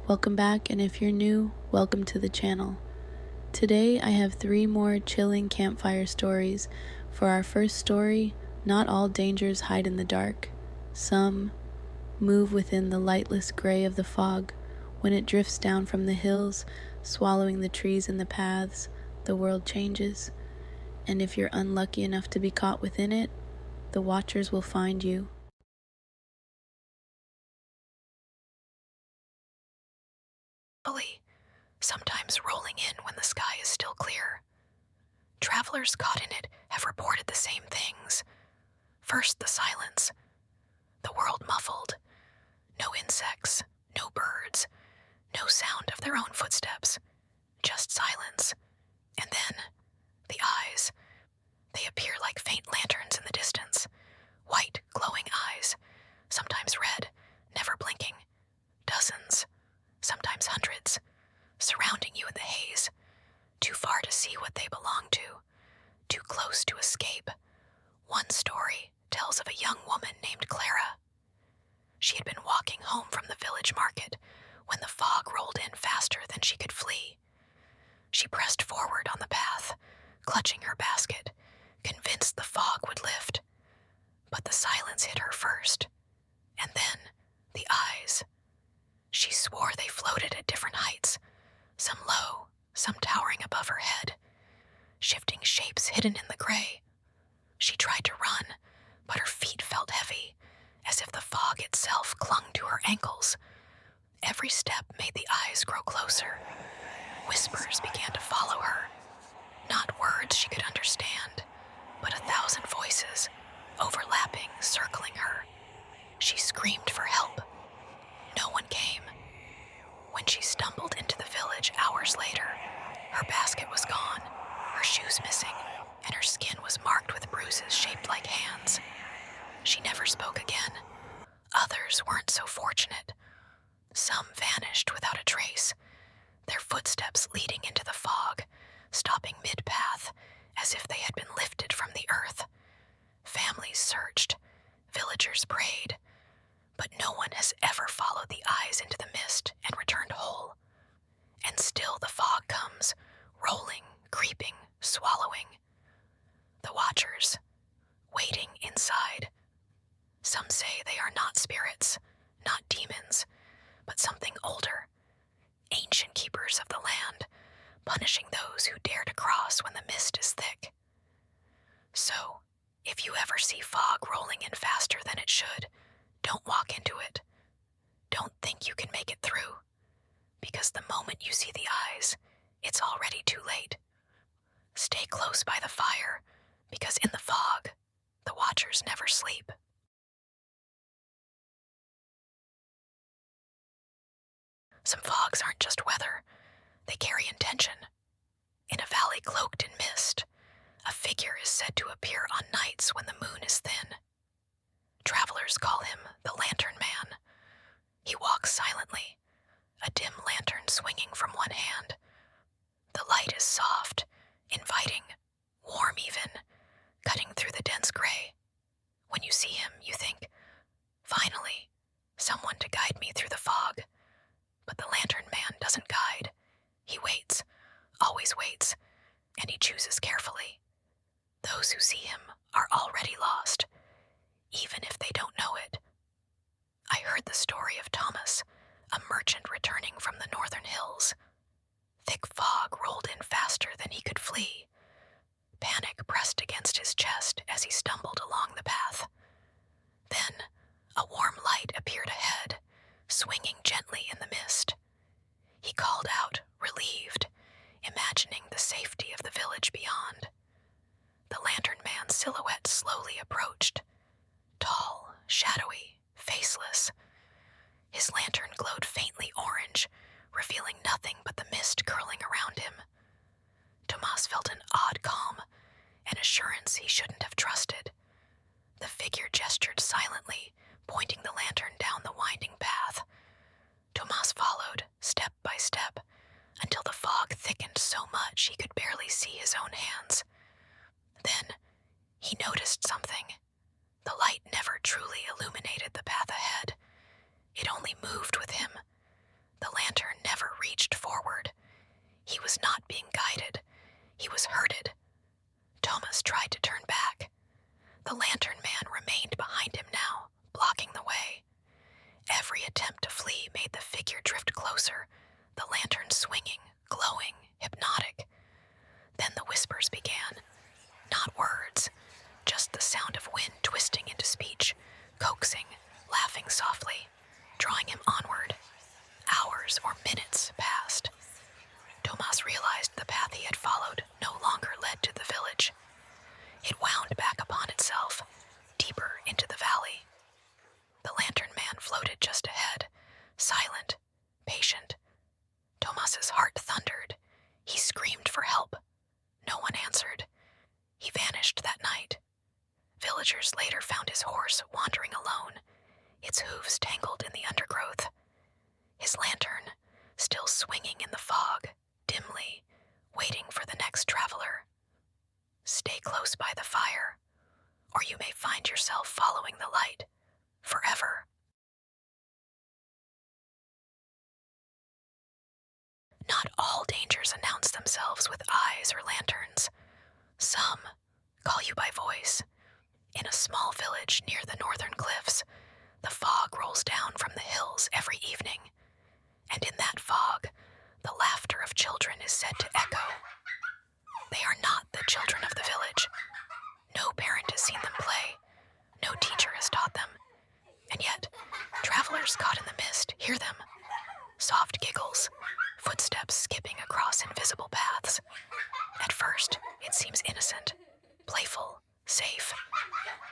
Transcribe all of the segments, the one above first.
Welcome back, and if you're new, welcome to the channel. Today I have 3 more chilling campfire stories. For our first story, not all dangers hide in the dark. Some move within the lightless gray of the fog. When it drifts down from the hills, swallowing the trees and the paths, the world changes. And if you're unlucky enough to be caught within it, the watchers will find you. Sometimes rolling in when the sky is still clear. Travelers caught in it have reported the same things. First, the silence. The world muffled. No insects, no birds, no sound of their own footsteps. Just silence. And then, the eyes. They appear like faint lanterns in the distance. White, glowing eyes. Sometimes red, never blinking. Dozens, sometimes hundreds. Surrounding you in the haze, too far to see what they belong to, too close to escape. One story tells of a young woman named Clara. She had been walking home from the village market when the fog rolled in faster than she could flee. She pressed forward on the path, clutching her basket, convinced the fog would lift. But the silence hit her first, and then the eyes. She swore they floated at different heights, some low, some towering above her head, shifting shapes hidden in the gray. She tried to run, but her feet felt heavy, as if the fog itself clung to her ankles. Every step made the eyes grow closer. Whispers began to follow her, not words she could understand, but 1,000 voices, overlapping, circling her. She screamed for help. No one came. When she stumbled into the village hours later, her basket was gone, her shoes missing, and her skin was marked with bruises shaped like hands. She never spoke again. Others weren't so fortunate. Some vanished without a trace, their footsteps leading into the fog, stopping mid-path, as if they had been lifted from the earth. Families searched, villagers prayed, but no one has ever followed the eyes into the mist and returned whole. And still the fog comes, rolling, creeping, swallowing. The watchers, waiting inside. Some say they are not spirits, not demons, but something older, ancient keepers of the land, punishing those who dare to cross when the mist is thick. So, if you ever see fog rolling in faster than it should, don't walk into it. Don't think you can make it through, because the moment you see the eyes, it's already too late. Stay close by the fire, because in the fog, the watchers never sleep. Some fogs aren't just weather, they carry intention. In a valley cloaked in mist, a figure is said to appear on nights when the moon is thin. Travelers call him the Lantern Man. He walks silently, a dim lantern swinging from one hand. The light is soft, inviting, warm even, cutting through the dense gray. When you see him, you think, finally, someone to guide me through the fog. But the Lantern Man doesn't guide. He waits, always waits, and he chooses carefully. Those who see him are already lost, even if they don't know it. I heard the story of Thomas, a merchant returning from the northern hills. Thick fog rolled in faster than he could flee. Panic pressed against his chest as he stumbled along the path. Then, a warm light appeared ahead, swinging gently in the mist. He called out, relieved, imagining the safety of the village beyond. The Lantern Man's silhouette slowly approached. Tall, shadowy, faceless. His lantern glowed faintly orange, revealing nothing but the mist curling around him. Tomas felt an odd calm, an assurance he shouldn't have trusted. The figure gestured silently, pointing the lantern down the winding path. Tomas followed, step by step, until the fog thickened so much he could barely see his own hands. Then, he noticed something. The light never truly illuminated the path ahead. It only moved with him. The lantern was hurted. Thomas tried to turn back. The lantern man remained behind him now, blocking the way. Every attempt to flee made the figure drift closer, the lantern swinging, glowing, hypnotic. Then the whispers began. Not words, just the sound of wind twisting into speech, coaxing, laughing softly, drawing him onward. Hours or minutes passed. Tomas realized the path he had followed no longer led to the village. It wound back upon itself, deeper into the valley. The lantern man floated just ahead, silent, patient. Tomas's heart thundered. He screamed for help. No one answered. He vanished that night. Villagers later found his horse wandering alone, its hooves tangled in the undergrowth. His lantern, still swinging in the fog, dimly, waiting for the next traveler. Stay close by the fire, or you may find yourself following the light forever. Not all dangers announce themselves with eyes or lanterns. Some call you by voice. In a small village near the northern cliffs, the fog rolls down from the hills every evening. And in that fog, the laughter of children is said to echo. They are not the children of the village. No parent has seen them play. No teacher has taught them. And yet, travelers caught in the mist hear them. Soft giggles, footsteps skipping across invisible paths. At first, it seems innocent, playful, safe.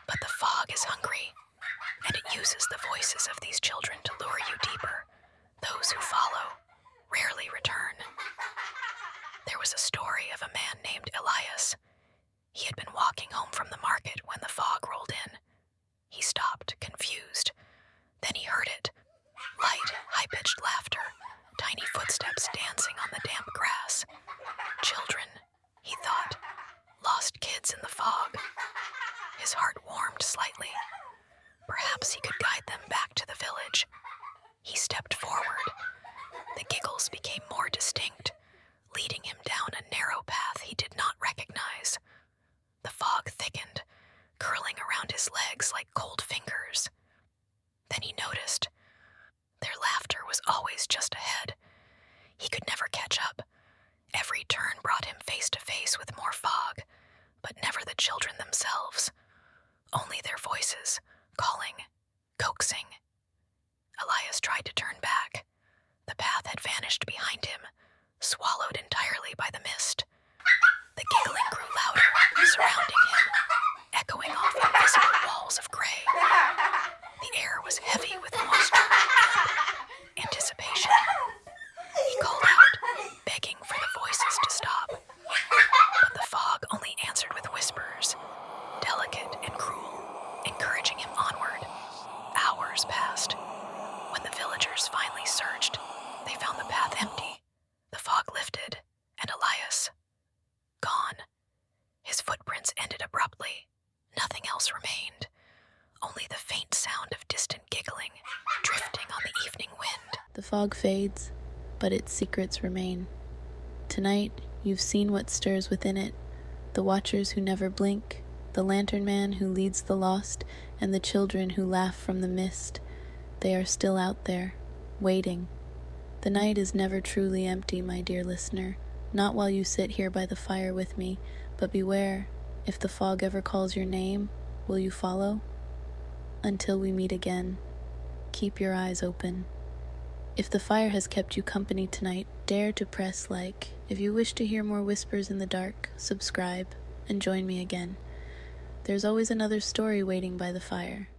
But the fog is hungry, and it uses the voices of these children to lure you deeper. Those who follow rarely return. There was a story of a man named Elias. He had been walking home from the market when the fog rolled in. He stopped, confused. Then he heard it. Light, high-pitched laughter, tiny footsteps dancing on the damp grass. Children, he thought, lost kids in the fog. His heart warmed slightly. Perhaps he could guide them back to the village. He stepped forward. The giggles became more distinct, leading him down a narrow path he did not recognize. The fog thickened, curling around his legs like cold fingers. Then he noticed. Their laughter was always just ahead. He could never catch up. Every turn brought him face to face with more fog, but never the children themselves. Only their voices, calling, coaxing. Elias tried to turn back. The path had vanished behind him, swallowed entirely by the mist. The giggling grew louder, surrounding him, echoing off invisible walls of gray. The air was heavy with moisture and anticipation. He called out, begging for the voices to stop. But the fog only answered with whispers, delicate and cruel, encouraging him onward. Hours passed. When the villagers finally searched, they found the path empty. The fog lifted, and Elias, gone. His footprints ended abruptly. Nothing else remained. Only the faint sound of distant giggling, drifting on the evening wind. The fog fades, but its secrets remain. Tonight, you've seen what stirs within it, the watchers who never blink, the lantern man who leads the lost, and the children who laugh from the mist. They are still out there, waiting. The night is never truly empty, my dear listener, not while you sit here by the fire with me, but beware, if the fog ever calls your name, will you follow? Until we meet again, keep your eyes open. If the fire has kept you company tonight, dare to press like. If you wish to hear more whispers in the dark, subscribe and join me again. There's always another story waiting by the fire.